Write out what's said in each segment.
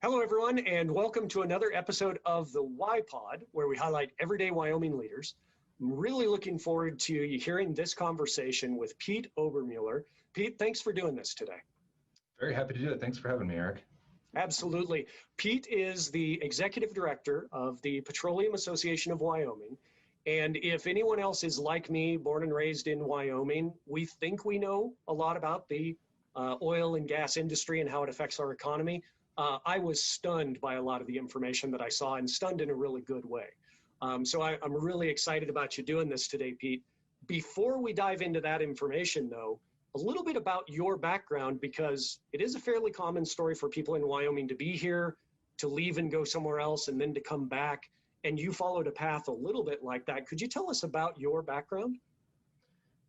Hello, everyone, and welcome to another episode of the Y Pod, where we highlight everyday Wyoming leaders. I'm really looking forward to you hearing this conversation with Pete Obermueller. Pete, thanks for doing this today. Very happy to do it. Thanks for having me, Eric. Absolutely. Pete is the executive director of the Petroleum Association of Wyoming. And if anyone else is like me, born and raised in Wyoming, we think we know a lot about the oil and gas industry and how it affects our economy. I was stunned by a lot of the information that I saw, and stunned in a really good way. So I'm really excited about you doing this today, Pete. Before we dive into that information, though, a little bit about your background, because it is a fairly common story for people in Wyoming to be here, to leave and go somewhere else, and then to come back. And you followed a path a little bit like that. Could you tell us about your background?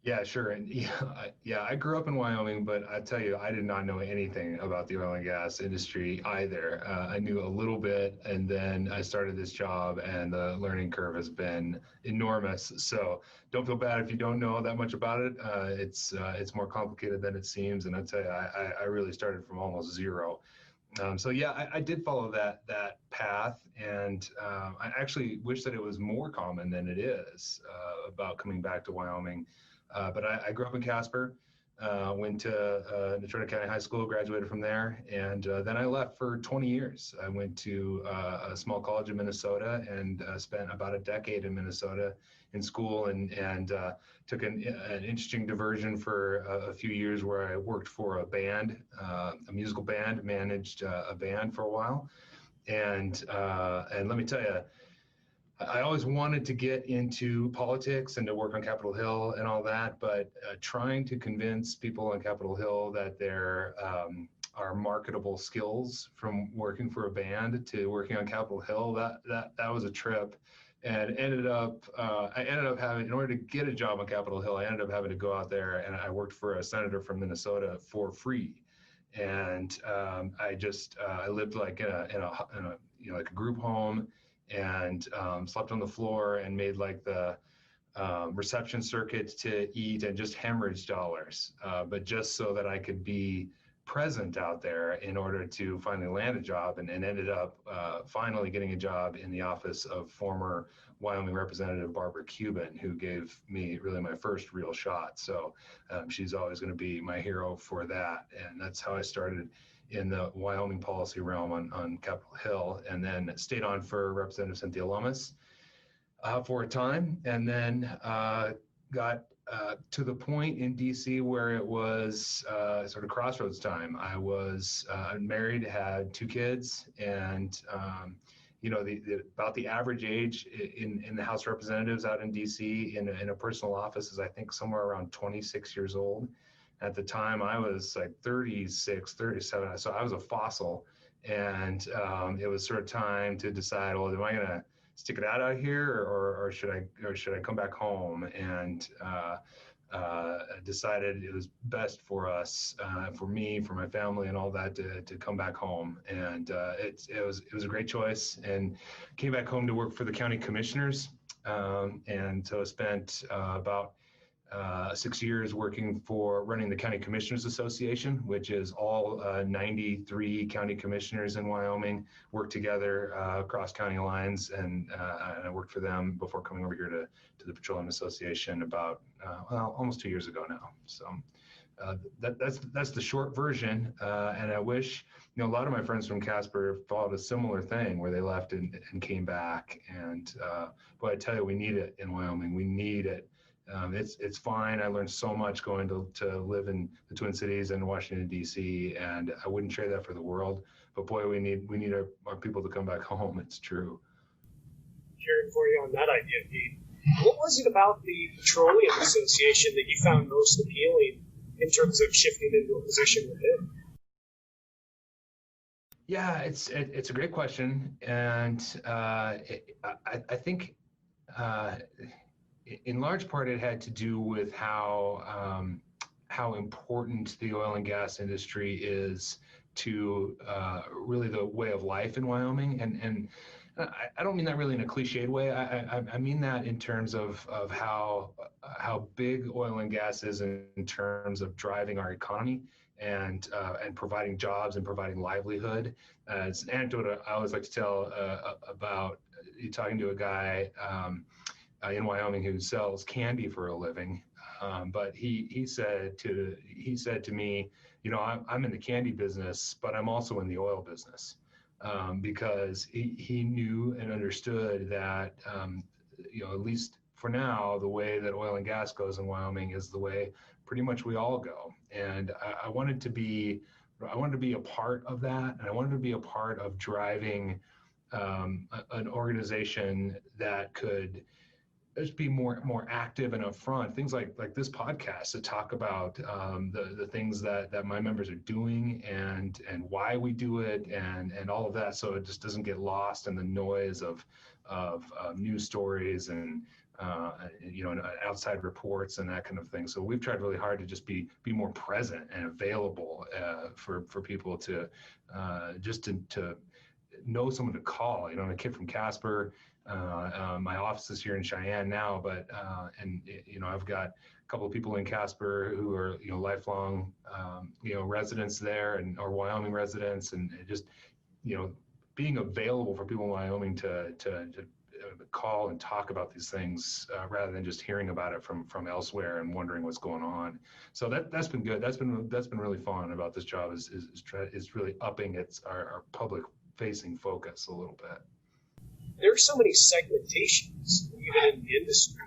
Yeah, sure. And yeah, I grew up in Wyoming, but I tell you, I did not know anything about the oil and gas industry either. I knew a little bit, and then I started this job, and the learning curve has been enormous. So don't feel bad if you don't know that much about it. It's more complicated than it seems, and I tell you, I really started from almost zero. So yeah, I did follow that path, and I actually wish that it was more common than it is about coming back to Wyoming. But I grew up in Casper, went to Natrona County High School, graduated from there, and then I left for 20 years. I went to a small college in Minnesota and spent about a decade in Minnesota in school, and took an interesting diversion for a few years where I worked for a band, a musical band, managed a band for a while, and let me tell you, I always wanted to get into politics and to work on Capitol Hill and all that, but trying to convince people on Capitol Hill that there are marketable skills from working for a band to working on Capitol Hill, that was a trip. And I ended up having, in order to get a job on Capitol Hill, I ended up having to go out there, and I worked for a senator from Minnesota for free. And I lived like in a like a group home, and slept on the floor and made like the reception circuit to eat, and just hemorrhaged dollars, but just so that I could be present out there in order to finally land a job, and ended up finally getting a job in the office of former Wyoming Representative Barbara Cuban, who gave me really my first real shot. So she's always going to be my hero for that. And that's how I started in the Wyoming policy realm on Capitol Hill, and then stayed on for Representative Cynthia Lummis for a time, and then got to the point in DC where it was sort of crossroads time. I was married, had two kids, and about the average age in the House of Representatives out in DC in a personal office is, I think, somewhere around 26 years old. At the time, I was like 36, 37, so I was a fossil, and it was sort of time to decide, well, am I going to stick it out here, or should I come back home? And decided it was best for us, for me, for my family, and all that, to come back home. And it was a great choice, and came back home to work for the county commissioners, and so I spent about 6 years working for running the County Commissioners Association, which is all 93 county commissioners in Wyoming work together across county lines, and I worked for them before coming over here to the Petroleum Association about almost 2 years ago now. So that's the short version, and I wish, a lot of my friends from Casper followed a similar thing where they left and came back, and boy, I tell you, we need it in Wyoming. We need it. It's fine. I learned so much going to live in the Twin Cities and Washington, D.C., and I wouldn't trade that for the world. But boy, we need our people to come back home. It's true. Cheering for you on that idea, Pete. What was it about the Petroleum Association that you found most appealing in terms of shifting into a position within? Yeah, it's a great question, and I think in large part it had to do with how important the oil and gas industry is to really the way of life in Wyoming, and I don't mean that really in a cliched way. I mean that in terms of how big oil and gas is in terms of driving our economy and providing jobs and providing livelihood. It's an anecdote I always like to tell about talking to a guy in Wyoming who sells candy for a living. But he said to me, I'm in the candy business, but I'm also in the oil business, because he knew and understood that at least for now, the way that oil and gas goes in Wyoming is the way pretty much we all go. And I wanted to be a part of that, and I wanted to be a part of driving an organization that could just be more active and upfront. Things like this podcast to talk about the things that my members are doing and why we do it and all of that, so it just doesn't get lost in the noise of news stories and outside reports and that kind of thing. So we've tried really hard to just be more present and available for people to just to know someone to call. I'm a kid from Casper. My office is here in Cheyenne now, but I've got a couple of people in Casper who are lifelong residents there or Wyoming residents, and just being available for people in Wyoming to call and talk about these things rather than just hearing about it from elsewhere and wondering what's going on. So that's been good. That's been really fun about this job is really upping our public facing focus a little bit. There are so many segmentations even in the industry.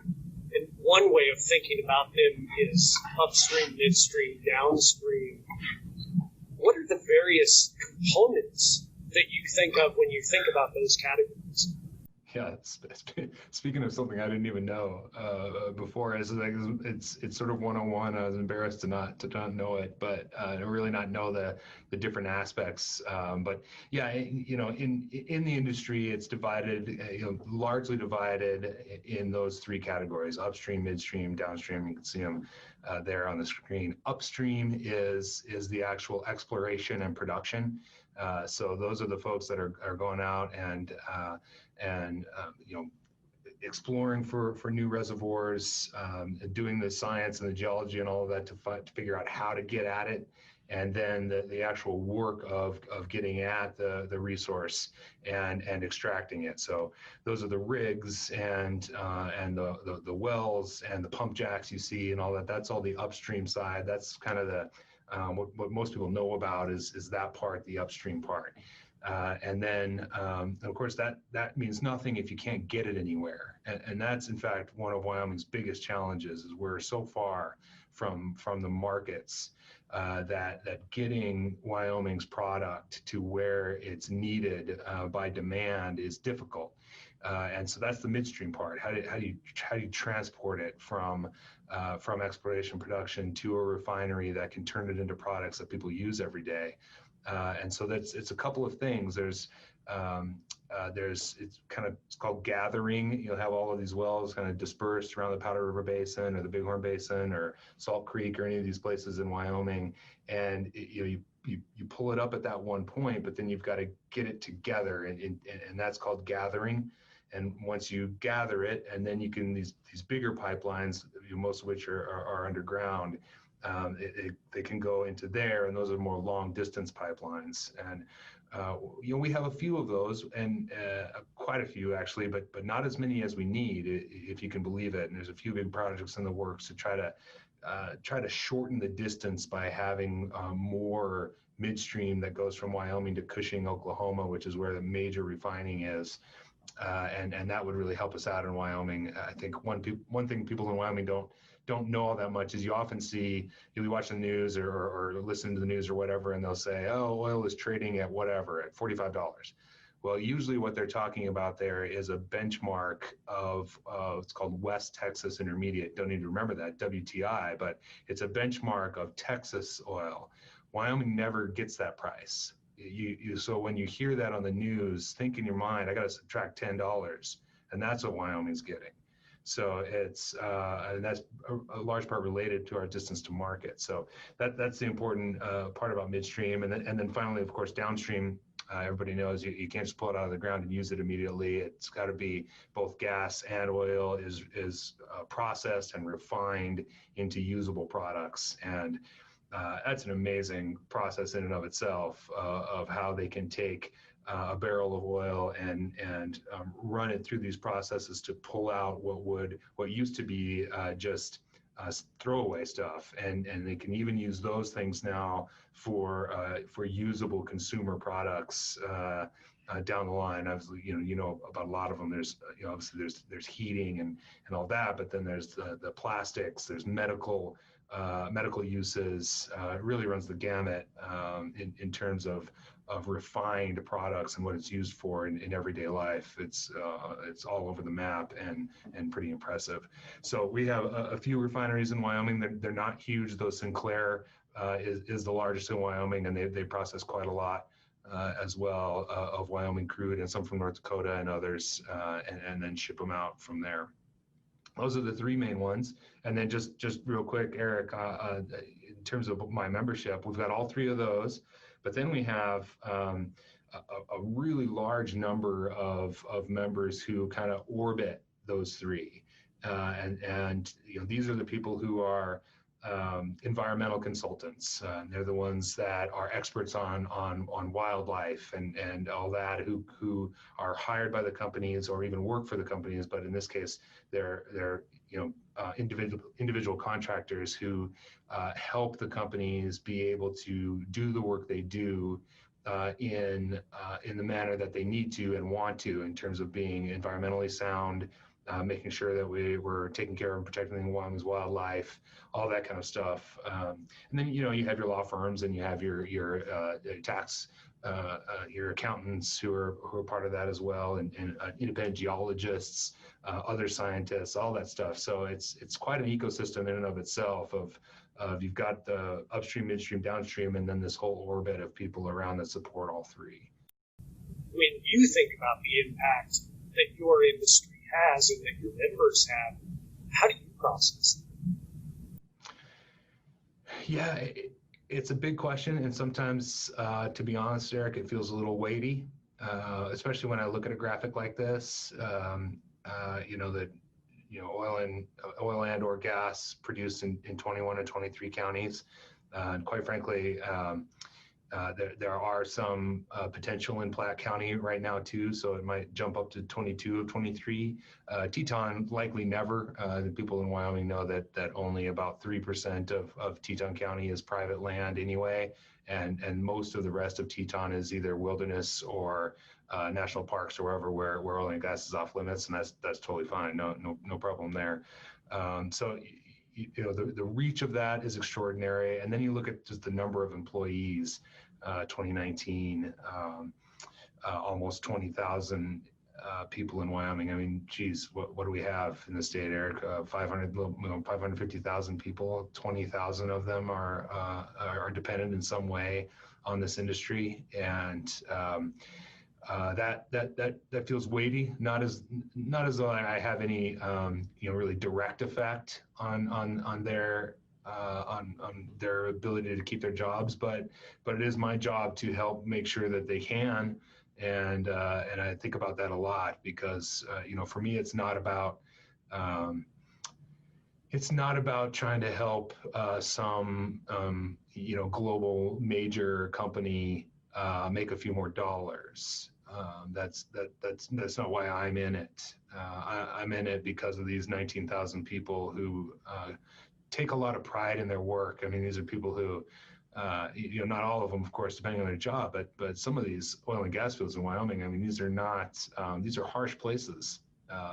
And one way of thinking about them is upstream, midstream, downstream. What are the various components that you think of when you think about those categories? Yeah, speaking of something I didn't even know before, it's sort of 101. I was embarrassed to not know it, but to really not know the different aspects. But yeah, in the industry, it's divided, largely divided in those three categories: upstream, midstream, downstream. You can see them there on the screen. Upstream is the actual exploration and production. So those are the folks that are going out and exploring for new reservoirs, doing the science and the geology and all of that to figure out how to get at it, and then the actual work of getting at the resource and extracting it. So those are the rigs and the wells and the pump jacks you see and all that. That's all the upstream side. That's kind of the what most people know about is that part, the upstream part. And then, of course, that means nothing if you can't get it anywhere. And that's, in fact, one of Wyoming's biggest challenges is we're so far from the markets that getting Wyoming's product to where it's needed by demand is difficult. And so that's the midstream part. How do you transport it from exploration production to a refinery that can turn it into products that people use every day? And so it's a couple of things. It's called gathering. You'll have all of these wells kind of dispersed around the Powder River Basin or the Bighorn Basin or Salt Creek or any of these places in Wyoming, and you pull it up at that one point, but then you've got to get it together, and that's called gathering. And once you gather it, and then you can these bigger pipelines, most of which are underground. They can go into there, and those are more long distance pipelines. And we have a few of those, and quite a few actually, but not as many as we need, if you can believe it. And there's a few big projects in the works to try to shorten the distance by having more midstream that goes from Wyoming to Cushing, Oklahoma, which is where the major refining is. And that would really help us out in Wyoming. I think one thing people in Wyoming don't know all that much is you often see, you watch the news or listen to the news or whatever, and they'll say, oh, oil is trading at whatever, at $45. Well, usually what they're talking about there is a benchmark of it's called West Texas Intermediate. Don't need to remember that, WTI, but it's a benchmark of Texas oil. Wyoming never gets that price. So when you hear that on the news, think in your mind, I got to subtract $10, and that's what Wyoming's getting. So and that's a large part related to our distance to market. So that's the important part about midstream, and then finally, of course, downstream. Everybody knows you can't just pull it out of the ground and use it immediately. It's got to be both gas and oil is processed and refined into usable products. And that's an amazing process in and of itself of how they can take a barrel of oil and run it through these processes to pull out what used to be just throwaway stuff, and they can even use those things now for usable consumer products down the line. Obviously, you know about a lot of them. There's obviously there's heating and all that, but then there's the plastics. There's medical uses. It really runs the gamut in terms of refined products and what it's used for in everyday life. It's all over the map and pretty impressive. So we have a few refineries in Wyoming. They're not huge, though. Sinclair is the largest in Wyoming, and they process quite a lot as well of Wyoming crude, and some from North Dakota and others, and then ship them out from there. Those are the three main ones. And then just real quick, Eric, in terms of my membership, we've got all three of those, but then we have a really large number of members who kind of orbit those three. And these are the people who are environmental consultants. They're the ones that are experts on wildlife and all that, who are hired by the companies or even work for the companies. But in this case, they're individual contractors who help the companies be able to do the work they do in the manner that they need to and want to, in terms of being environmentally sound, making sure that we're taking care of and protecting Wyoming's wildlife, all that kind of stuff. And then you have your law firms, and you have your tax, your accountants who are part of that as well, and independent geologists, other scientists, all that stuff. So it's quite an ecosystem in and of itself. Of you've got the upstream, midstream, downstream, and then this whole orbit of people around that support all three. When you think about the impact that your industry has and that your members have, how do you process that? Yeah, it's a big question, and sometimes, to be honest, Eric, it feels a little weighty, especially when I look at a graphic like this. Oil and or gas produced in 21 and 23 counties, and quite frankly, there are some potential in Platte County right now too, so it might jump up to 22 of 23. Teton likely never. The people in Wyoming know that only about 3% of Teton County is private land anyway, and most of the rest of Teton is either wilderness or national parks or wherever where oil and gas is off limits, and that's totally fine. No problem there. So the reach of that is extraordinary. And then you look at just the number of employees. 2019, almost 20,000 people in Wyoming. I mean, geez, what do we have in the state, Eric? 550,000 people. 20,000 of them are dependent in some way on this industry, and that feels weighty. Not as though I have any really direct effect on their ability to keep their jobs, but it is my job to help make sure that they can, and I think about that a lot, because for me it's not about trying to help some global major company make a few more dollars. That's not why I'm in it. I'm in it because of these 19,000 people who take a lot of pride in their work. I mean, these are people who, not all of them, of course, depending on their job, but some of these oil and gas fields in Wyoming, I mean, these are harsh places,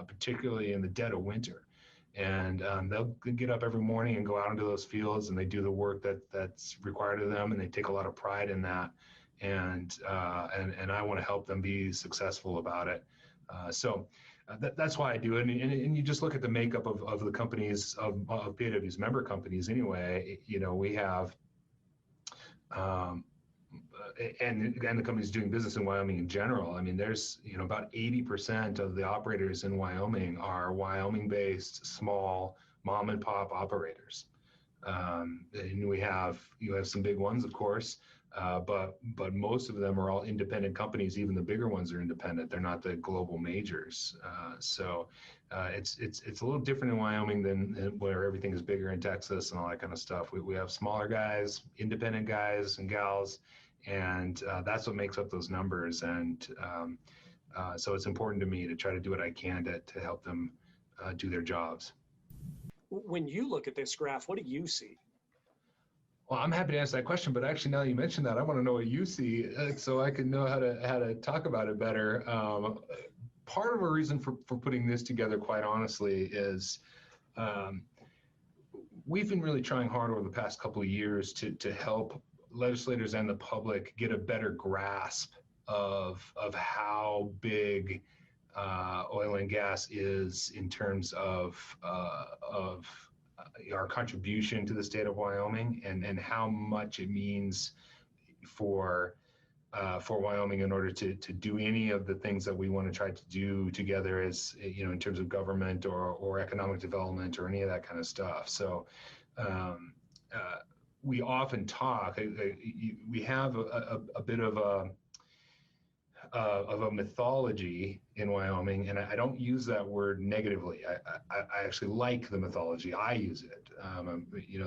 particularly in the dead of winter. And they'll get up every morning and go out into those fields, and they do the work that's required of them, and they take a lot of pride in that. And I want to help them be successful about it. That's why I do it. And you just look at the makeup of the companies, of PAW's member companies anyway. We have, and the companies doing business in Wyoming in general. I mean, there's, about 80% of the operators in Wyoming are Wyoming-based small mom and pop operators. And you have some big ones, of course. But most of them are all independent companies. Even the bigger ones are independent. They're not the global majors. So it's a little different in Wyoming than where everything is bigger in Texas and all that kind of stuff. We have smaller guys, independent guys and gals, and that's what makes up those numbers. And so it's important to me to try to do what I can to help them do their jobs. When you look at this graph, what do you see? Well, I'm happy to answer that question, but actually, now that you mentioned that, I want to know what you see, so I can know how to talk about it better. Part of a reason for putting this together, quite honestly, is we've been really trying hard over the past couple of years to help legislators and the public get a better grasp of how big oil and gas is in terms of our contribution to the state of Wyoming, and how much it means for Wyoming in order to do any of the things that we want to try to do together, as in terms of government or economic development or any of that kind of stuff. So we often talk. We have a bit of a mythology in Wyoming, and I don't use that word negatively. I actually like the mythology. I use it.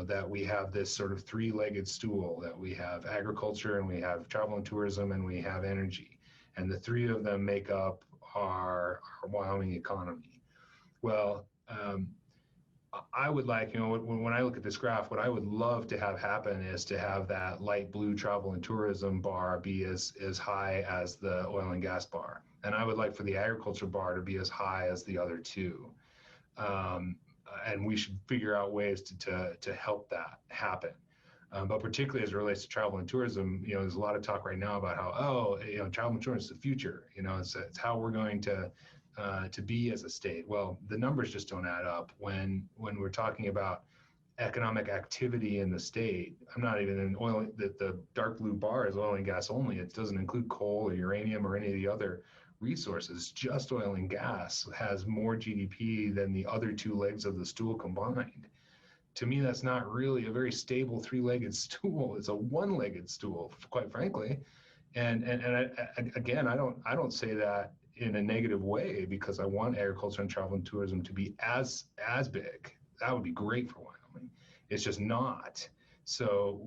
That we have this sort of three-legged stool, that we have agriculture, and we have travel and tourism, and we have energy, and the three of them make up our Wyoming economy. Well, I would like, when I look at this graph, what I would love to have happen is to have that light blue travel and tourism bar be as high as the oil and gas bar. And I would like for the agriculture bar to be as high as the other two. And we should figure out ways to help that happen. But particularly as it relates to travel and tourism, there's a lot of talk right now about how, travel and tourism is the future. It's how we're going to be as a state. Well, the numbers just don't add up when we're talking about economic activity in the state. I'm not even in oil. The dark blue bar is oil and gas only. It doesn't include coal or uranium or any of the other resources. Just oil and gas has more GDP than the other two legs of the stool combined. To me, that's not really a very stable three-legged stool. It's a one-legged stool, quite frankly. And again, I don't say that in a negative way, because I want agriculture and travel and tourism to be as big. That would be great for Wyoming. It's just not. So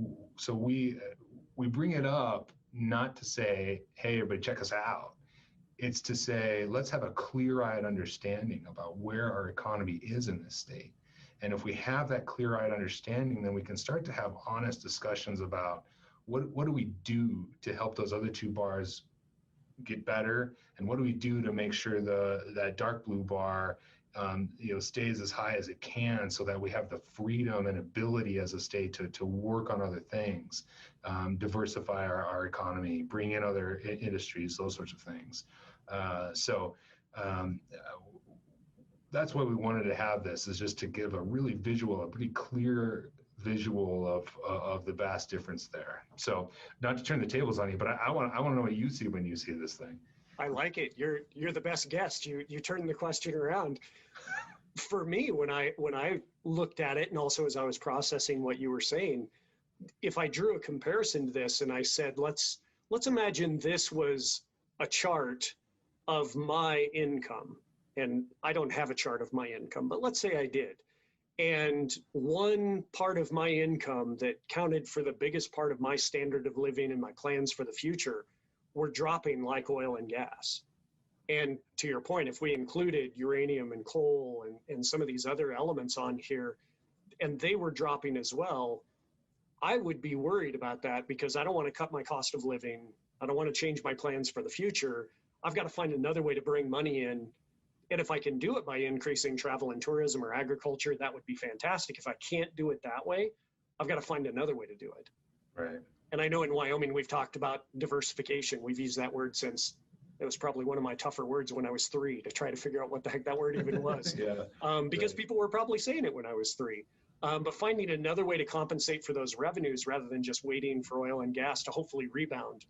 we bring it up not to say, hey, everybody, check us out. It's to say, let's have a clear-eyed understanding about where our economy is in this state. And if we have that clear-eyed understanding, then we can start to have honest discussions about what do we do to help those other two bars get better, and what do we do to make sure that dark blue bar stays as high as it can, so that we have the freedom and ability as a state to work on other things, diversify our economy, bring in other industries, those sorts of things. That's why we wanted to have this, is just to give a pretty clear visual of the vast difference there. So, not to turn the tables on you, but I want to know what you see when you see this thing. I like it. You're the best guest. You turned the question around. For me, when I looked at it, and also as I was processing what you were saying, if I drew a comparison to this and I said, let's imagine this was a chart of my income, and I don't have a chart of my income, but let's say I did. And one part of my income that counted for the biggest part of my standard of living and my plans for the future were dropping, like oil and gas. And to your point, if we included uranium and coal and some of these other elements on here, and they were dropping as well, I would be worried about that, because I don't want to cut my cost of living. I don't want to change my plans for the future. I've got to find another way to bring money in. And if I can do it by increasing travel and tourism or agriculture, that would be fantastic. If I can't do it that way, I've got to find another way to do it. Right. And I know in Wyoming, we've talked about diversification. We've used that word since it was probably one of my tougher words when I was 3, to try to figure out what the heck that word even was. Because people were probably saying it when I was 3. But finding another way to compensate for those revenues rather than just waiting for oil and gas to hopefully rebound.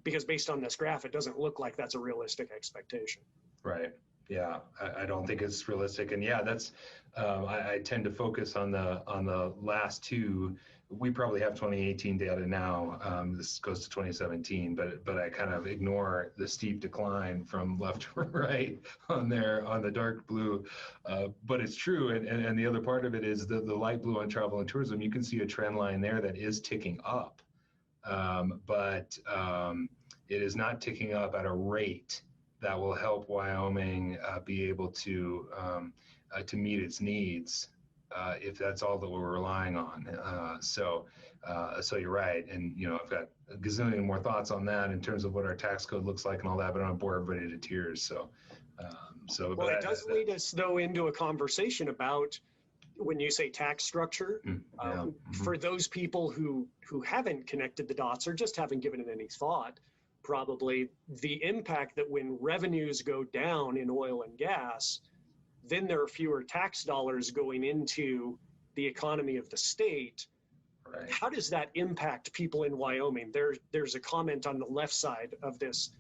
Because based on this graph, it doesn't look like that's a realistic expectation. Right. Yeah, I don't think it's realistic, and yeah, that's I tend to focus on the last two we probably have 2018 data now. This goes to 2017, but I kind of ignore the steep decline from left to right on the dark blue. But it's true, and the other part of it is the light blue on travel and tourism. You can see a trend line there that is ticking up, but it is not ticking up at a rate that will help Wyoming be able to meet its needs. If that's all that we're relying on. So you're right. And, I've got a gazillion more thoughts on that in terms of what our tax code looks like and all that, but I don't bore everybody to tears. So well, it does lead us though into a conversation about when you say tax structure, for those people who haven't connected the dots or just haven't given it any thought, probably the impact that when revenues go down in oil and gas, then there are fewer tax dollars going into the economy of the state. Right. How does that impact people in Wyoming? There's a comment on the left side of this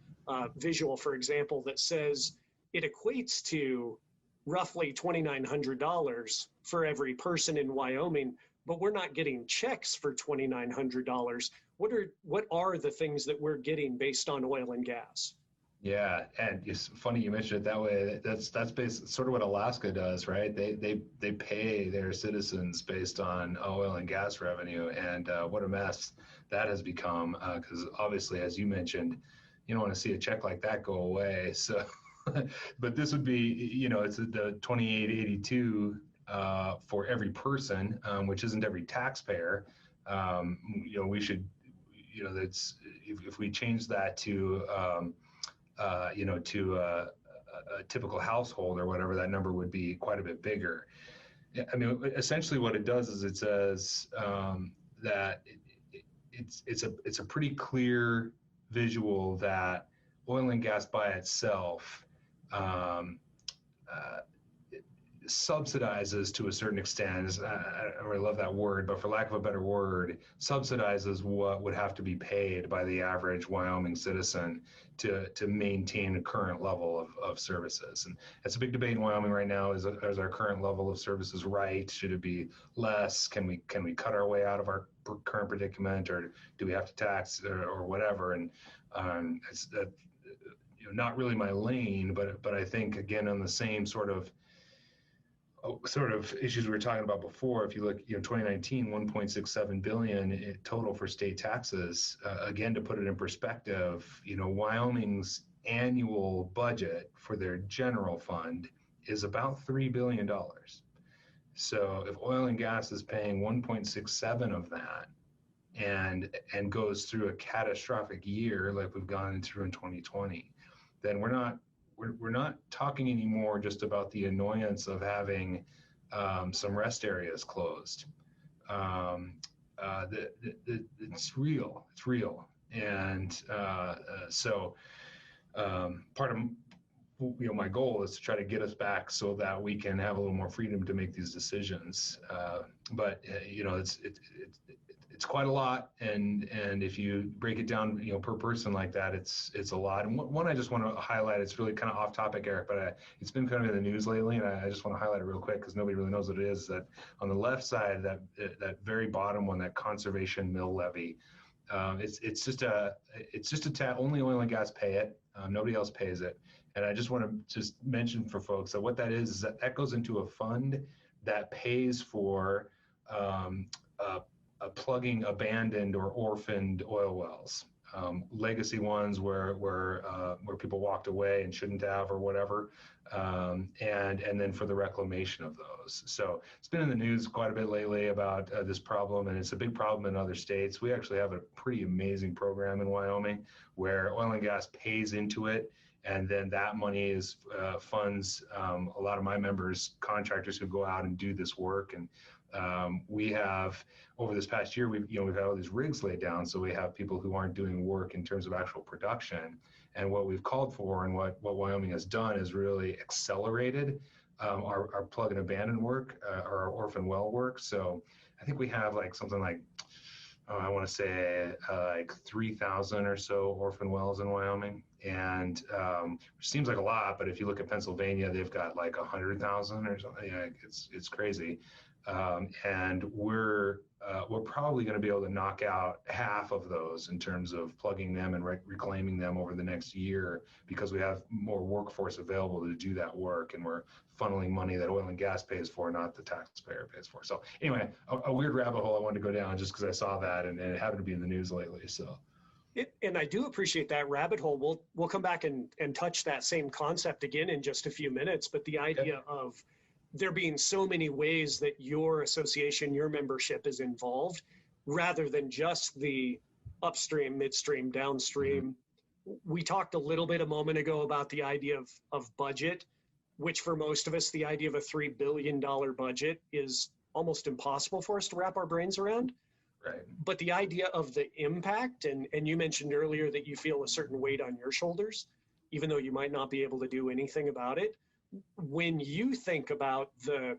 visual, for example, that says it equates to roughly $2,900 for every person in Wyoming, but we're not getting checks for $2,900. What are the things that we're getting based on oil and gas? Yeah, and it's funny you mentioned it that way. That's sort of what Alaska does, right? They pay their citizens based on oil and gas revenue, and what a mess that has become. Because obviously, as you mentioned, you don't want to see a check like that go away. So, but this would be, it's the 2882 for every person, which isn't every taxpayer. We should, that's if we change that to to a typical household or whatever, that number would be quite a bit bigger. I mean, essentially what it does is it says that it's a pretty clear visual that oil and gas by itself subsidizes to a certain extent. I don't really love that word, but for lack of a better word, subsidizes what would have to be paid by the average Wyoming citizen to maintain a current level of services. And it's a big debate in Wyoming right now. Is our current level of services right? Should it be less? Can we cut our way out of our current predicament, or do we have to tax or whatever? And it's not really my lane, but I think again on the same sort of issues we were talking about before. If you look, 2019, 1.67 billion in total for state taxes. Again, to put it in perspective, Wyoming's annual budget for their general fund is about $3 billion. So if oil and gas is paying 1.67 of that and goes through a catastrophic year like we've gone through in 2020, then we're not talking anymore just about the annoyance of having some rest areas closed. It's real. It's real. And so part of my goal is to try to get us back so that we can have a little more freedom to make these decisions. But it's quite a lot, and if you break it down, per person like that, it's a lot. And one I just want to highlight, it's really kind of off topic, Eric, but it's been kind of in the news lately, and I just want to highlight it real quick because nobody really knows what it is. That on the left side, that very bottom one, that conservation mill levy, it's just a only oil and gas pay it. Nobody else pays it. And I just want to just mention for folks that what that is that goes into a fund that pays for plugging abandoned or orphaned oil wells, legacy ones where people walked away and shouldn't have or whatever, and then for the reclamation of those. So it's been in the news quite a bit lately about this problem, and it's a big problem in other states. We actually have a pretty amazing program in Wyoming where oil and gas pays into it, and then that money funds a lot of my members, contractors who go out and do this work. And we have, over this past year, we've had all these rigs laid down, so we have people who aren't doing work in terms of actual production. And what we've called for and what Wyoming has done is really accelerated our plug and abandon work, our orphan well work. So I think we have something like, I want to say 3,000 or so orphan wells in Wyoming, and which seems like a lot, but if you look at Pennsylvania, they've got 100,000 or something. Yeah, it's crazy. And we're probably going to be able to knock out half of those in terms of plugging them and reclaiming them over the next year, because we have more workforce available to do that work, and we're funneling money that oil and gas pays for, not the taxpayer pays for. So anyway, a weird rabbit hole I wanted to go down just because I saw that, and it happened to be in the news lately. So. And I do appreciate that rabbit hole. We'll come back and touch that same concept again in just a few minutes. But the idea of there being so many ways that your association, your membership is involved, rather than just the upstream, midstream, downstream. We talked a little bit a moment ago about the idea of budget, which for most of us, the idea of a $3 billion budget is almost impossible for us to wrap our brains around. Right. But the idea of the impact, and you mentioned earlier that you feel a certain weight on your shoulders, even though you might not be able to do anything about it. When you think about the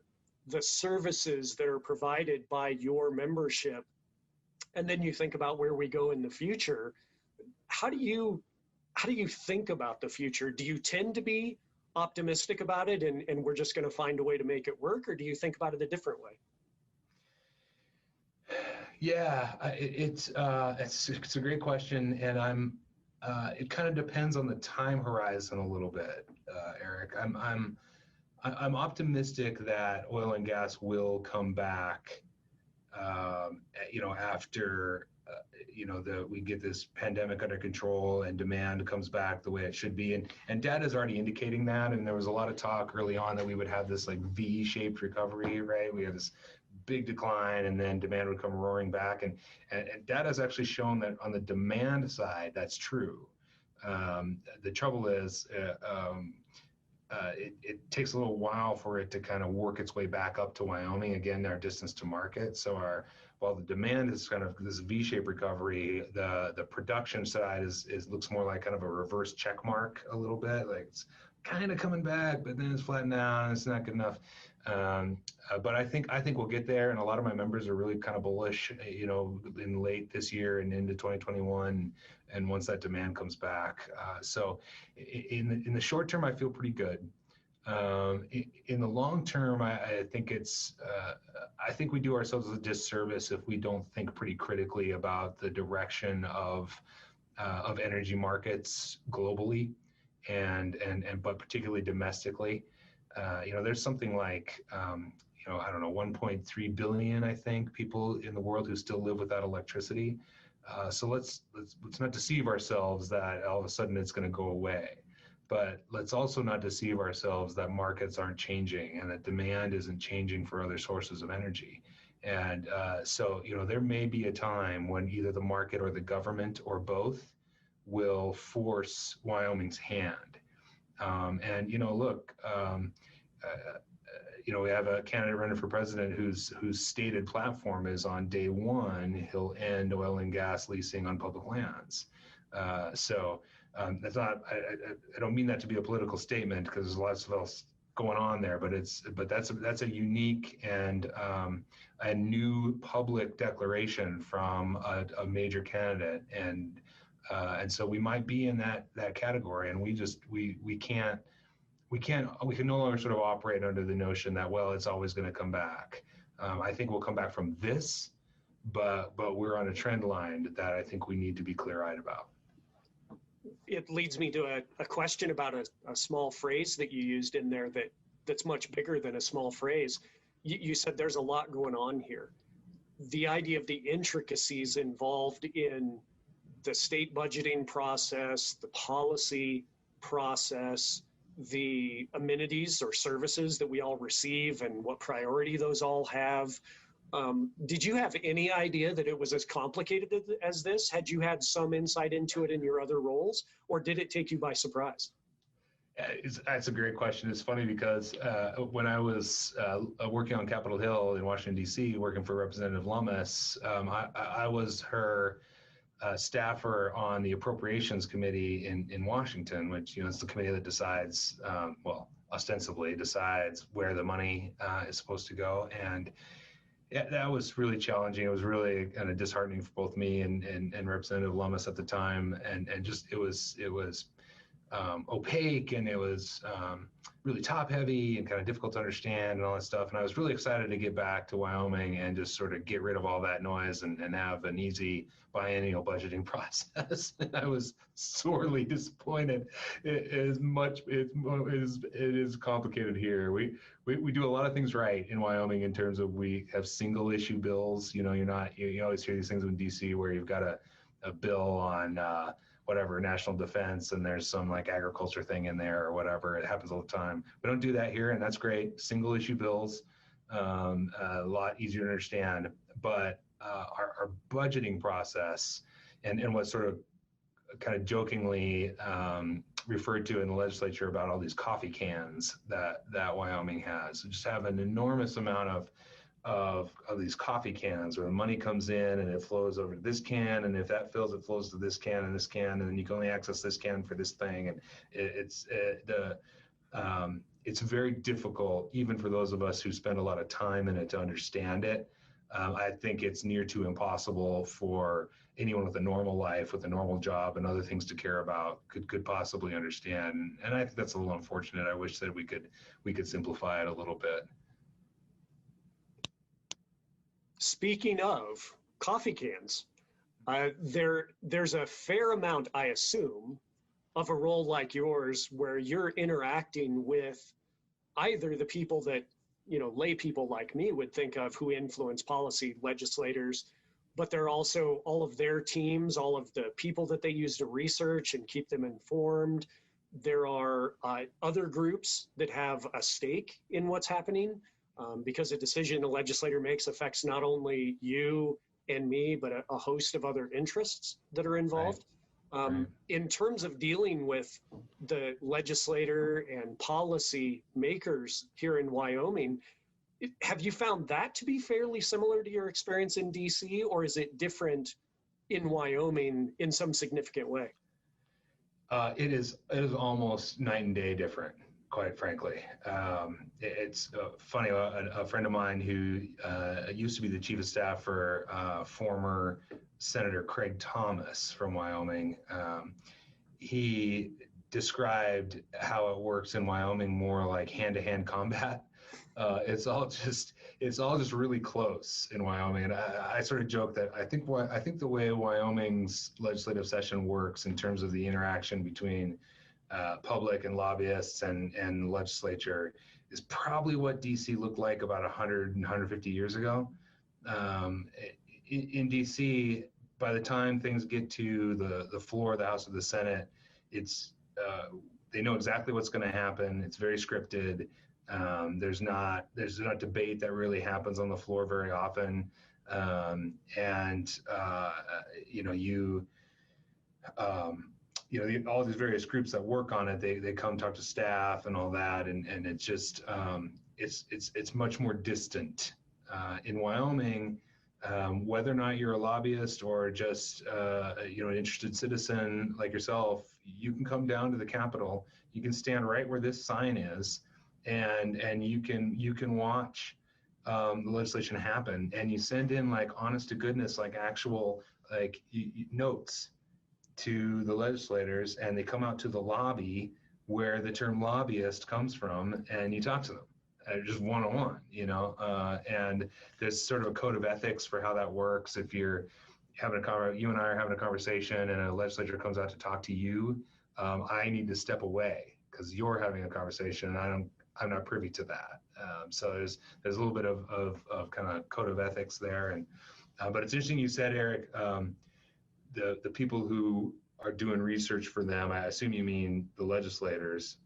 services that are provided by your membership, and then you think about where we go in the future, how do you think about the future? Do you tend to be optimistic about it and we're just going to find a way to make it work, or do you think about it a different way? Yeah, it's a great question, and it kind of depends on the time horizon a little bit, Eric. I'm optimistic that oil and gas will come back, after we get this pandemic under control and demand comes back the way it should be, and data is already indicating that. And there was a lot of talk early on that we would have this like V-shaped recovery, right? We have this big decline and then demand would come roaring back, and data has actually shown that on the demand side that's true. The trouble is it takes a little while for it to kind of work its way back up to Wyoming, again, our distance to market. So while the demand is kind of this V-shaped recovery, the production side looks more like kind of a reverse check mark a little bit, like it's kind of coming back, but then it's flattened out and it's not good enough. But I think we'll get there, and a lot of my members are really kind of bullish, in late this year and into 2021, and once that demand comes back. So in the short term, I feel pretty good. In the long term, I think I think we do ourselves a disservice if we don't think pretty critically about the direction of energy markets globally, but particularly domestically. There's something like, I don't know, 1.3 billion, I think, people in the world who still live without electricity. So let's not deceive ourselves that all of a sudden it's going to go away. But let's also not deceive ourselves that markets aren't changing and that demand isn't changing for other sources of energy. And so, there may be a time when either the market or the government or both will force Wyoming's hand. Look, we have a candidate running for president whose stated platform is on day one, he'll end oil and gas leasing on public lands. That's not, I don't mean that to be a political statement, because there's lots of else going on there, but that's a unique and a new public declaration from a major candidate. And so we might be in that category, and we can no longer sort of operate under the notion that, well, it's always going to come back. I think we'll come back from this, but we're on a trend line that I think we need to be clear-eyed about. It leads me to a question about a small phrase that you used in there that's much bigger than a small phrase. You said there's a lot going on here. The idea of the intricacies involved in the state budgeting process, the policy process, the amenities or services that we all receive and what priority those all have. Did you have any idea that it was as complicated as this? Had you had some insight into it in your other roles, or did it take you by surprise? That's a great question. It's funny because when I was working on Capitol Hill in Washington, D.C., working for Representative Lummis, I was her staffer on the Appropriations Committee in Washington, which is the committee that decides, ostensibly decides where the money is supposed to go. And yeah, that was really challenging. It was really kind of disheartening for both me and Representative Lummis at the time, and just it was opaque, and it was really top heavy and kind of difficult to understand and all that stuff. And I was really excited to get back to Wyoming and just sort of get rid of all that noise and have an easy biennial budgeting process. And I was sorely disappointed. It is complicated here. We do a lot of things right in Wyoming in terms of we have single issue bills. You know, you always hear these things in DC where you've got a bill on whatever, national defense, and there's some like agriculture thing in there or whatever. It happens all the time. We don't do that here, and that's great. Single issue bills, a lot easier to understand. But our budgeting process and what's sort of kind of jokingly referred to in the legislature about all these coffee cans that Wyoming has. We just have an enormous amount of these coffee cans where the money comes in and it flows over to this can, and if that fills, it flows to this can and this can, and then you can only access this can for this thing. And it's very difficult, even for those of us who spend a lot of time in it, to understand it. I think it's near to impossible for anyone with a normal life, with a normal job and other things to care about could possibly understand. And I think that's a little unfortunate. I wish that we could simplify it a little bit. Speaking of coffee cans, there's a fair amount, I assume, of a role like yours where you're interacting with either the people that, you know, lay people like me would think of who influence policy, legislators, but there are also all of their teams, all of the people that they use to research and keep them informed. There are other groups that have a stake in what's happening. Because a decision a legislator makes affects not only you and me, but a host of other interests that are involved. Right. In terms of dealing with the legislator and policy makers here in Wyoming, have you found that to be fairly similar to your experience in DC, or is it different in Wyoming in some significant way? It is almost night and day different, quite frankly. It's funny, a friend of mine who used to be the chief of staff for former Senator Craig Thomas from Wyoming, he described how it works in Wyoming more like hand-to-hand combat. It's all just really close in Wyoming, and I sort of joke that I think the way Wyoming's legislative session works in terms of the interaction between public and lobbyists and legislature is probably what DC looked like about 100 and 150 years ago. In DC, by the time things get to the floor of the House or the Senate, it's they know exactly what's going to happen. It's very scripted. There's not debate that really happens on the floor very often, all these various groups that work on it, they come talk to staff and all that, and it's just it's much more distant. In Wyoming, whether or not you're a lobbyist or just an interested citizen like yourself, you can come down to the Capitol. You can stand right where this sign is, and you can watch the legislation happen, and you send in like honest to goodness, like actual notes to the legislators, and they come out to the lobby where the term lobbyist comes from, and you talk to them just one-on-one, and there's sort of a code of ethics for how that works. If you're you and I are having a conversation and a legislator comes out to talk to you, I need to step away because you're having a conversation and I'm not privy to that. So there's a little bit of kind of code of ethics there. And but it's interesting you said, Eric, the people who are doing research for them, I assume you mean the legislators.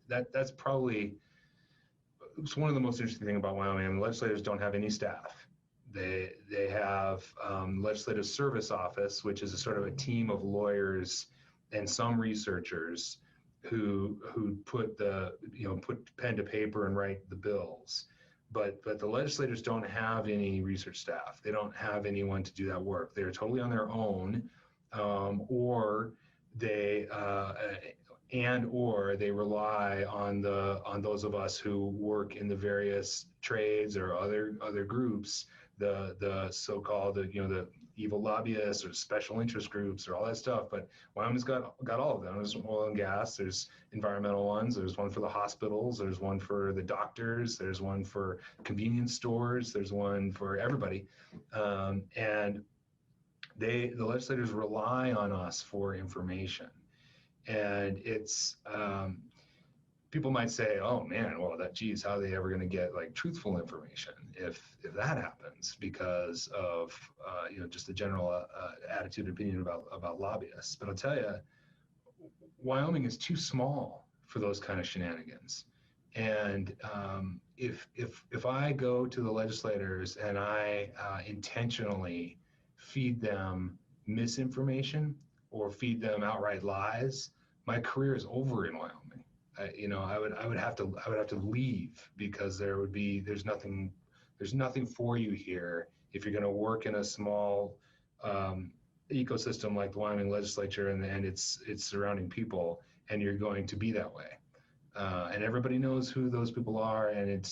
That's probably it's one of the most interesting things about Wyoming. I mean, legislators don't have any staff. They have legislative service office, which is a sort of a team of lawyers and some researchers who put pen to paper and write the bills. But the legislators don't have any research staff. They don't have anyone to do that work. They're totally on their own, or they rely on those of us who work in the various trades or other groups, the so-called the evil lobbyists or special interest groups or all that stuff. But Wyoming's got all of them. There's oil and gas. There's environmental ones. There's one for the hospitals. There's one for the doctors. There's one for convenience stores. There's one for everybody. And the legislators rely on us for information. And it's people might say, "Oh man, well, geez, how are they ever going to get like truthful information if that happens because of just the general attitude and opinion about lobbyists?" But I'll tell you, Wyoming is too small for those kind of shenanigans. And if I go to the legislators and I intentionally feed them misinformation or feed them outright lies, my career is over in Wyoming. I would have to leave because there's nothing for you here if you're going to work in a small ecosystem like the Wyoming legislature and its surrounding people, and you're going to be that way. And everybody knows who those people are, and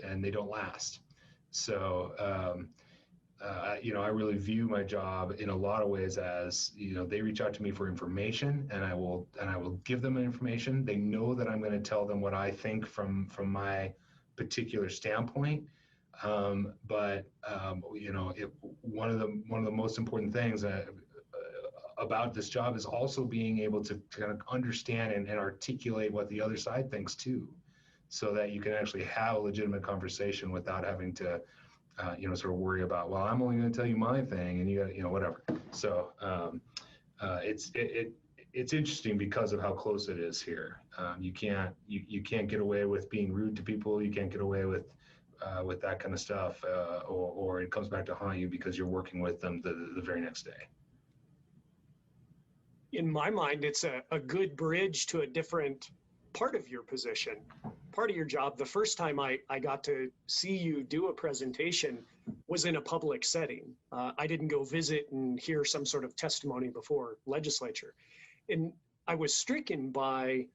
and they don't last. So I really view my job in a lot of ways as, they reach out to me for information, and I will give them information. They know that I'm going to tell them what I think from my particular standpoint. But one of the most important things about this job is also being able to kind of understand and articulate what the other side thinks too, so that you can actually have a legitimate conversation without having to sort of worry about, well, I'm only going to tell you my thing, and you got, whatever. So it's interesting because of how close it is here. You can't get away with being rude to people. You can't get away with that kind of stuff, or it comes back to haunt you because you're working with them the very next day. In my mind, it's a good bridge to a different part of your position, part of your job. The first time I got to see you do a presentation was in a public setting. I didn't go visit and hear some sort of testimony before legislature. And I was stricken by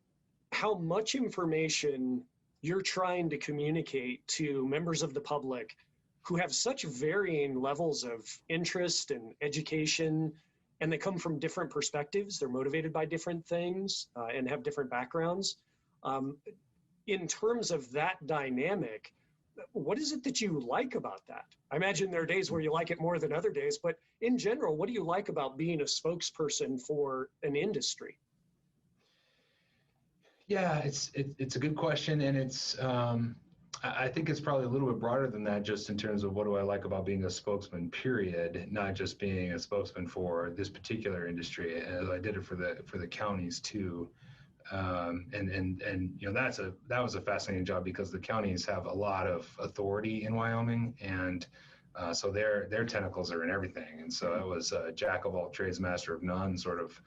how much information you're trying to communicate to members of the public who have such varying levels of interest and education, and they come from different perspectives. They're motivated by different things and have different backgrounds. In terms of that dynamic, what is it that you like about that? I imagine there are days where you like it more than other days, but in general, what do you like about being a spokesperson for an industry? Yeah, it's a good question, and it's I think it's probably a little bit broader than that, just in terms of what do I like about being a spokesman, period, not just being a spokesman for this particular industry. As I did it for the counties too. And that was a fascinating job because the counties have a lot of authority in Wyoming, and so their tentacles are in everything. And so it was a jack of all trades, master of none sort of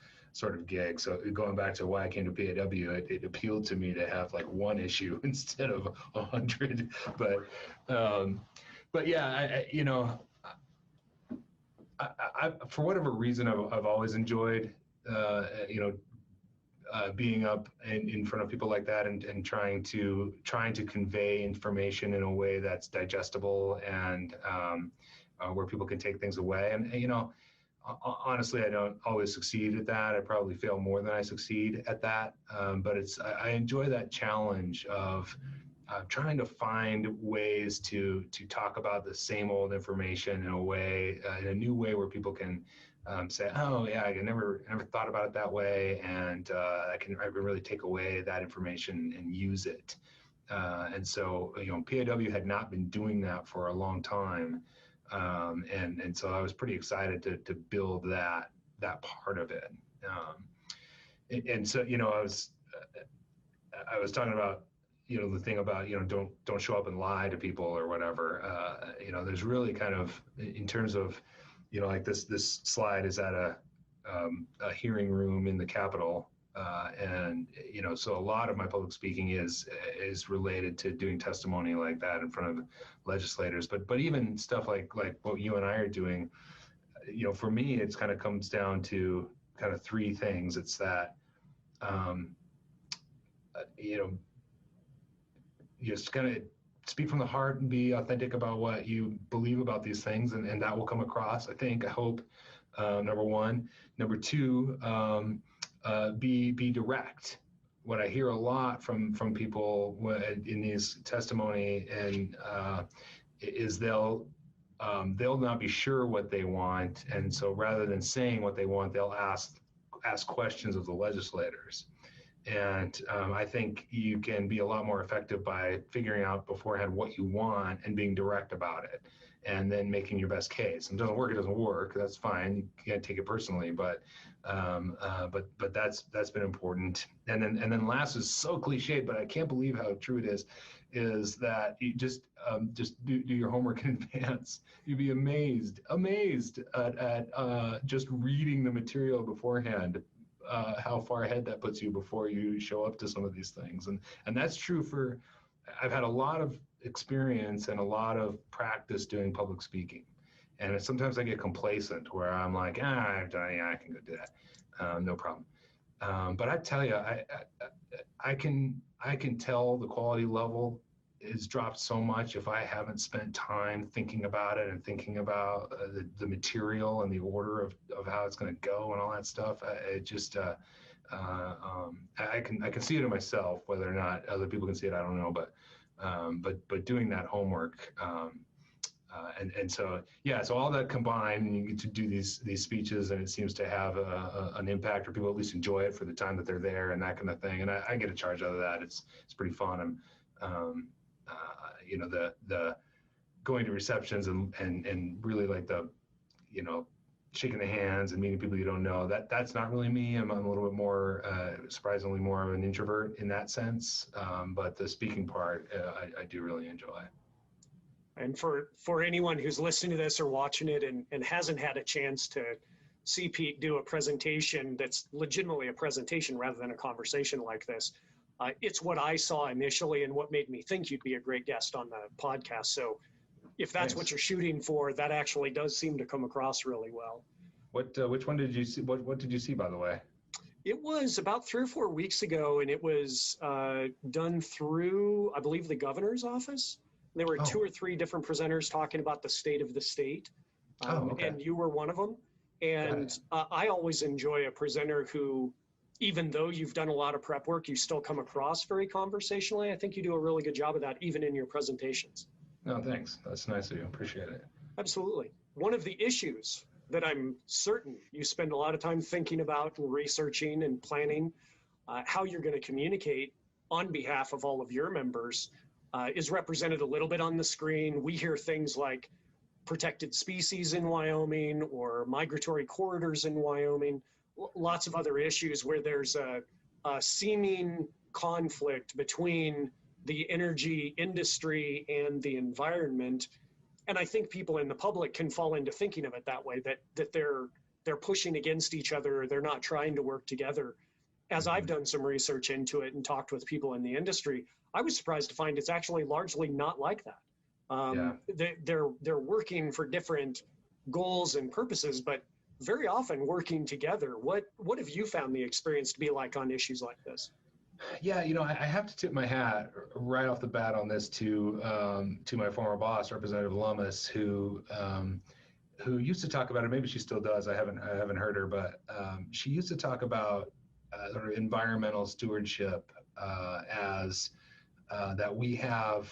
gig. So going back to why I came to PAW, it appealed to me to have like one issue instead of 100. But yeah, I for whatever reason, I've always enjoyed being up in front of people like that and trying to convey information in a way that's digestible and where people can take things away. And honestly, I don't always succeed at that. I probably fail more than I succeed at that. But I enjoy that challenge of trying to find ways to talk about the same old information in a way, in a new way, where people can say, "Oh yeah, I never thought about it that way," and I can really take away that information and use it. And so, PAW had not been doing that for a long time, and so I was pretty excited to build that part of it. And so, I was talking about the thing about don't show up and lie to people or whatever. There's really kind of, in terms of like this slide is at a hearing room in the Capitol, and so a lot of my public speaking is related to doing testimony like that in front of legislators. But even stuff like what you and I are doing, for me, it's kind of comes down to kind of three things. It's that just kind of speak from the heart and be authentic about what you believe about these things, and that will come across, I think, I hope, number one. Number two, be direct. What I hear a lot from people in these testimony and is they'll not be sure what they want, and so rather than saying what they want, they'll ask questions of the legislators. And I think you can be a lot more effective by figuring out beforehand what you want and being direct about it, and then making your best case. If it doesn't work, it doesn't work. That's fine. You can't take it personally, but that's been important. And then last is so cliched, but I can't believe how true it is that you just do your homework in advance. You'd be amazed at just reading the material beforehand. How far ahead that puts you before you show up to some of these things. And that's true for, I've had a lot of experience and a lot of practice doing public speaking. And sometimes I get complacent where I'm like, I can go do that. No problem. But I tell you, I can tell the quality level is dropped so much if I haven't spent time thinking about it and thinking about the material and the order of how it's going to go and all that stuff. It just I can see it in myself. Whether or not other people can see it, I don't know. But doing that homework and so so all that combined, and you get to do these speeches, and it seems to have an impact, or people at least enjoy it for the time that they're there and that kind of thing. And I get a charge out of that. It's pretty fun. The going to receptions and really like the, shaking the hands and meeting people you don't know, that's not really me. I'm a little bit more, surprisingly more of an introvert in that sense. But the speaking part, I do really enjoy. And for anyone who's listening to this or watching it and hasn't had a chance to see Pete do a presentation that's legitimately a presentation rather than a conversation like this, it's what I saw initially and what made me think you'd be a great guest on the podcast. So if that's what you're shooting for, that actually does seem to come across really well. Which one did you see? What did you see, by the way? It was about 3 or 4 weeks ago, and it was done through, I believe, the governor's office. There were 2 or 3 different presenters talking about the state of the state, and you were one of them. And I always enjoy a presenter who, even though you've done a lot of prep work, you still come across very conversationally. I think you do a really good job of that, even in your presentations. No, thanks. That's nice of you. Appreciate it. Absolutely. One of the issues that I'm certain you spend a lot of time thinking about and researching and planning how you're going to communicate on behalf of all of your members is represented a little bit on the screen. We hear things like protected species in Wyoming or migratory corridors in Wyoming, lots of other issues where there's a seeming conflict between the energy industry and the environment. And I think people in the public can fall into thinking of it that way, that they're pushing against each other, or they're not trying to work together. As I've done some research into it and talked with people in the industry, I was surprised to find it's actually largely not like that. They're working for different goals and purposes, but very often working together. What have you found the experience to be like on issues like this? Yeah, I have to tip my hat right off the bat on this to my former boss, Representative Lummis, who used to talk about it. Maybe she still does. I haven't heard her, but she used to talk about sort of environmental stewardship as that we have.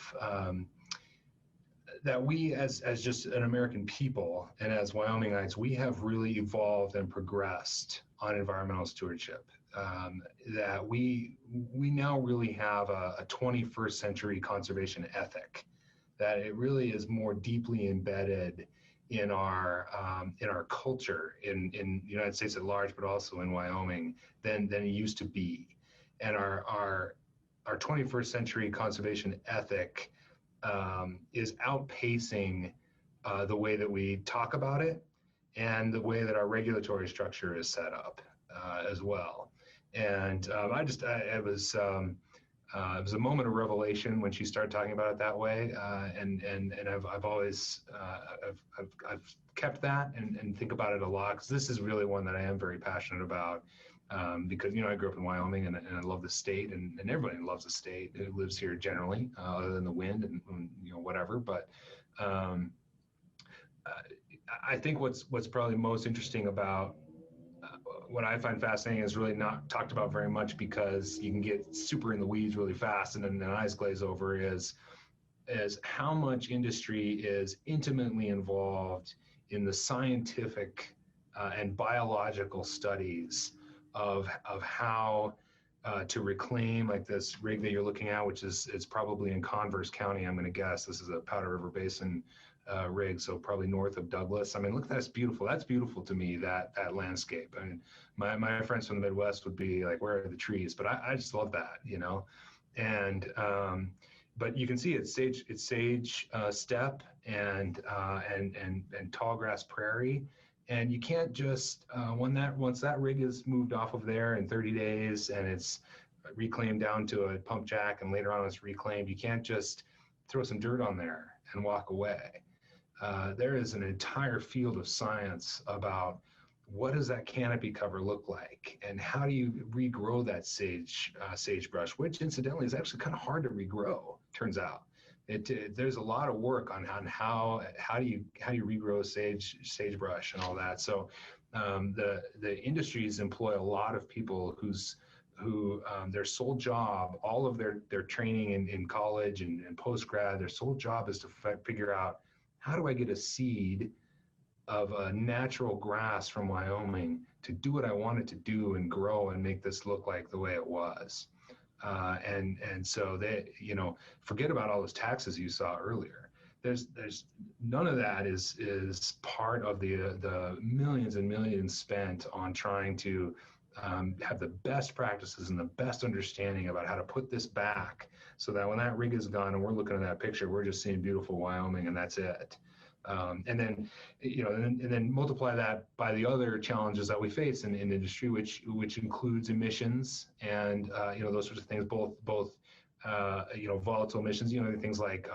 That we, as just an American people and as Wyomingites, we have really evolved and progressed on environmental stewardship. That we now really have a 21st century conservation ethic. That it really is more deeply embedded in our culture in the United States at large, but also in Wyoming than it used to be. And our 21st century conservation ethic is outpacing the way that we talk about it and the way that our regulatory structure is set up as well. And it was a moment of revelation when she started talking about it that way. And I've always I've kept that and think about it a lot, because this is really one that I am very passionate about. because, I grew up in Wyoming and I love the state, and everybody loves the state who lives here generally, other than the wind and whatever. But um, I think what's probably most interesting about what I find fascinating is really not talked about very much, because you can get super in the weeds really fast and then eyes glaze over, is how much industry is intimately involved in the scientific and biological studies of how to reclaim, like this rig that you're looking at, which is, it's probably in Converse County, I'm going to guess. This is a Powder River Basin rig, so probably north of Douglas. I mean, look, that's beautiful. That's beautiful to me, that landscape. I mean, my friends from the Midwest would be like, where are the trees? But I just love that, and but you can see it's sage steppe and tall grass prairie, and you can't just once that rig is moved off of there in 30 days and it's reclaimed down to a pump jack, and later on it's reclaimed, you can't just throw some dirt on there and walk away. There is an entire field of science about what does that canopy cover look like, and how do you regrow that sagebrush, which incidentally is actually kind of hard to regrow. Turns out, there's a lot of work on how do you regrow sagebrush and all that. So the industries employ a lot of people who their sole job, all of their training in college and post grad, their sole job is to figure out, how do I get a seed of a natural grass from Wyoming to do what I want it to do and grow and make this look like the way it was. And so they, forget about all those taxes you saw earlier. There's none of that is part of the millions and millions spent on trying to have the best practices and the best understanding about how to put this back, so that when that rig is gone and we're looking at that picture, we're just seeing beautiful Wyoming, and that's it. And then, and then multiply that by the other challenges that we face in industry, which includes emissions and those sorts of things, both volatile emissions, things like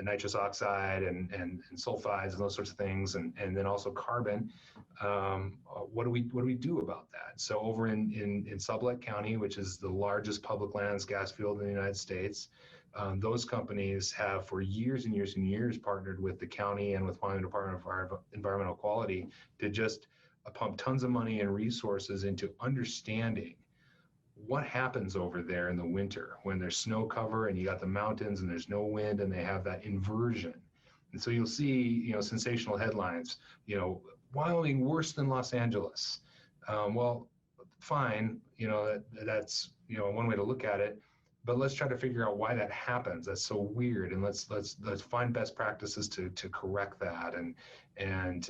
nitrous oxide and sulfides and those sorts of things, and then also carbon. What do we do about that? So over in Sublette County, which is the largest public lands gas field in the United States, those companies have for years and years and years partnered with the county and with Wyoming Department of Environmental Quality to just pump tons of money and resources into understanding what happens over there in the winter when there's snow cover and you got the mountains and there's no wind and they have that inversion. And so you'll see, sensational headlines, Wyoming worse than Los Angeles. Well, fine, that's, one way to look at it. But let's try to figure out why that happens. That's so weird, and let's find best practices to correct that. And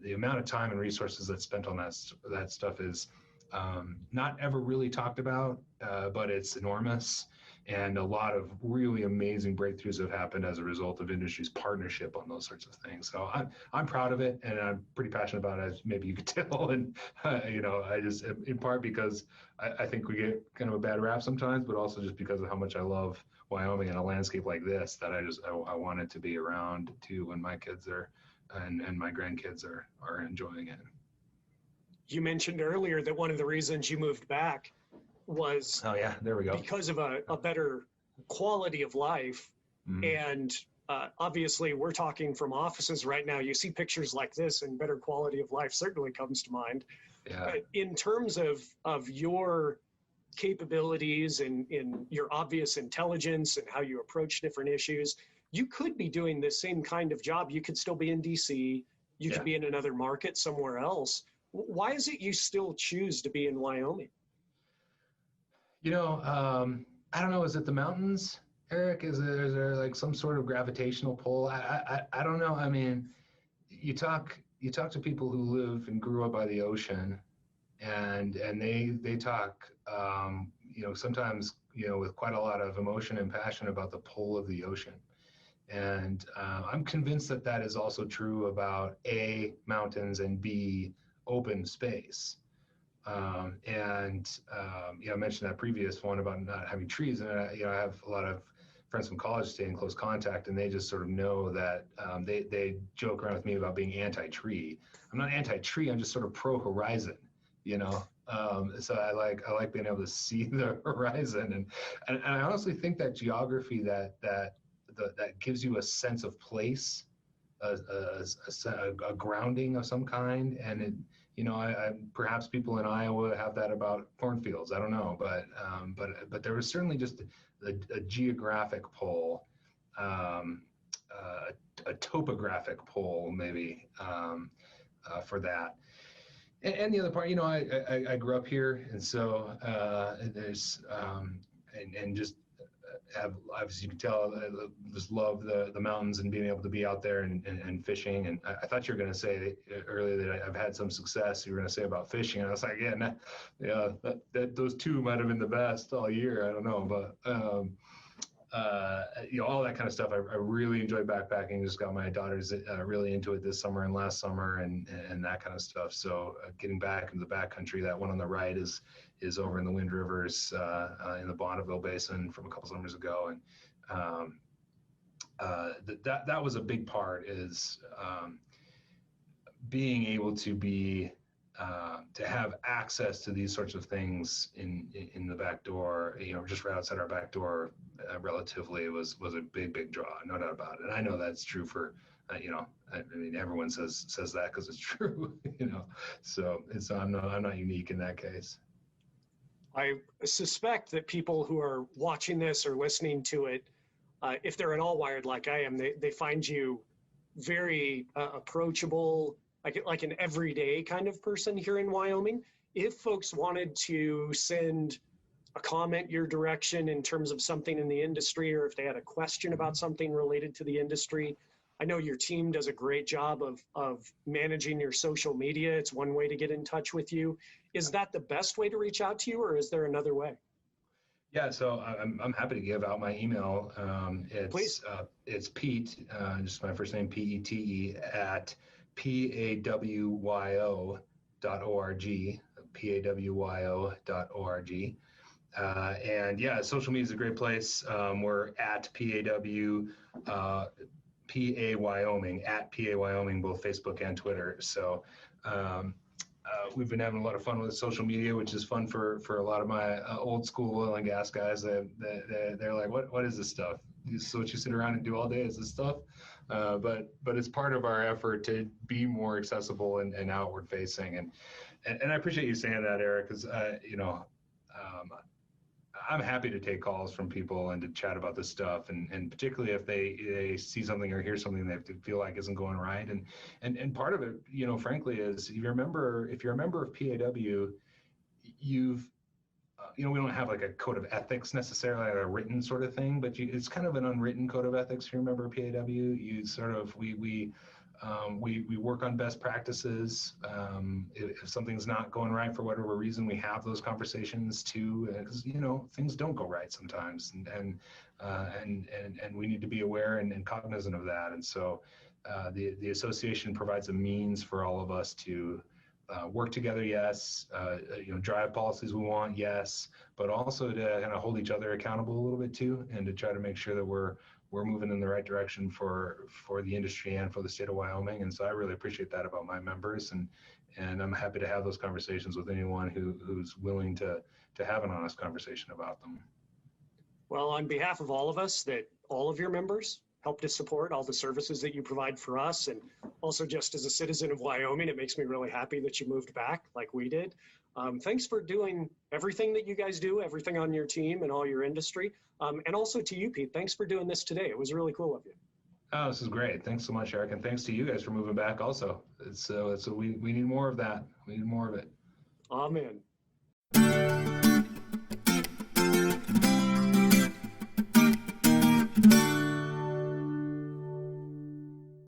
the amount of time and resources that's spent on that stuff is not ever really talked about, but it's enormous. And a lot of really amazing breakthroughs have happened as a result of industry's partnership on those sorts of things. So I'm proud of it, and I'm pretty passionate about it, as maybe you could tell. And I just, in part because I think we get kind of a bad rap sometimes, but also just because of how much I love Wyoming and a landscape like this, that I want it to be around too when my kids are and my grandkids are enjoying it. You mentioned earlier that one of the reasons you moved back was, oh yeah, there we go, because of a better quality of life. And obviously we're talking from offices right now. You see pictures like this, and better quality of life certainly comes to mind. Yeah. In terms of your capabilities and in your obvious intelligence and how you approach different issues, you could be doing the same kind of job. You could still be in DC. You could be in another market somewhere else. Why is it you still choose to be in Wyoming? I don't know. Is it the mountains, Eric? Is there like some sort of gravitational pull? I don't know. I mean, you talk to people who live and grew up by the ocean, and they talk, sometimes, with quite a lot of emotion and passion about the pull of the ocean. And I'm convinced that is also true about A, mountains, and B, open space. I mentioned that previous one about not having trees, and I have a lot of friends from college stay in close contact, and they just sort of know that they joke around with me about being anti-tree. I'm not anti-tree. I'm just sort of pro-horizon. So I like being able to see the horizon, and I honestly think that geography that gives you a sense of place, a grounding of some kind, and I perhaps people in Iowa have that about cornfields. I don't know, but there was certainly just a geographic pull, a topographic pull maybe for that. And the other part, I grew up here, and so there's and just have, obviously you can tell, I just love the mountains and being able to be out there and fishing. And I thought you were going to say earlier that I've had some success. You were going to say about fishing, and I was like, yeah, those two might have been the best all year. I don't know, but all that kind of stuff. I really enjoy backpacking. Just got my daughters really into it this summer and last summer, and that kind of stuff. So getting back into the backcountry, that one on the right is over in the Wind Rivers in the Bonneville Basin from a couple summers ago, and that was a big part, is being able to have access to these sorts of things in the back door, just right outside our back door, relatively was a big draw, no doubt about it. And I know that's true for, I mean, everyone says that because it's true, so I'm not unique in that case. I suspect that people who are watching this or listening to it, if they're an all-wired like I am, they find you very approachable, like an everyday kind of person here in Wyoming. If folks wanted to send a comment your direction in terms of something in the industry, or if they had a question about something related to the industry, I know your team does a great job of managing your social media. It's one way to get in touch with you. Is that the best way to reach out to you, or is there another way? Yeah, so I'm happy to give out my email. Please. It's Pete, just my first name, Pete, at pawyo.org, pawyo.org. And yeah, social media is a great place. We're at PA Wyoming, at PA Wyoming, both Facebook and Twitter. So we've been having a lot of fun with social media, which is fun for a lot of my old school oil and gas guys. They're like, what is this stuff? This is what you sit around and do all day, is this stuff? But it's part of our effort to be more accessible and outward facing. And I appreciate you saying that, Eric, because I'm happy to take calls from people and to chat about this stuff, and particularly if they see something or hear something they feel like isn't going right. And part of it, frankly, is if you're a member of PAW, you've we don't have like a code of ethics necessarily, like a written sort of thing, but it's kind of an unwritten code of ethics. If you're a member of PAW, you sort of we work on best practices. If something's not going right for whatever reason, we have those conversations too, because things don't go right sometimes, and we need to be aware and cognizant of that. And so the association provides a means for all of us to work together, yes, drive policies we want, yes, but also to kind of hold each other accountable a little bit too, and to try to make sure that we're moving in the right direction for the industry and for the state of Wyoming. And so I really appreciate that about my members, and I'm happy to have those conversations with anyone who's willing to have an honest conversation about them. Well, on behalf of all of us, that all of your members help to support all the services that you provide for us, and also just as a citizen of Wyoming, it makes me really happy that you moved back like we did. Thanks for doing everything that you guys do, everything on your team and all your industry. And also to you, Pete, thanks for doing this today. It was really cool of you. Oh, this is great. Thanks so much, Eric. And thanks to you guys for moving back also. We need more of that. We need more of it. Amen.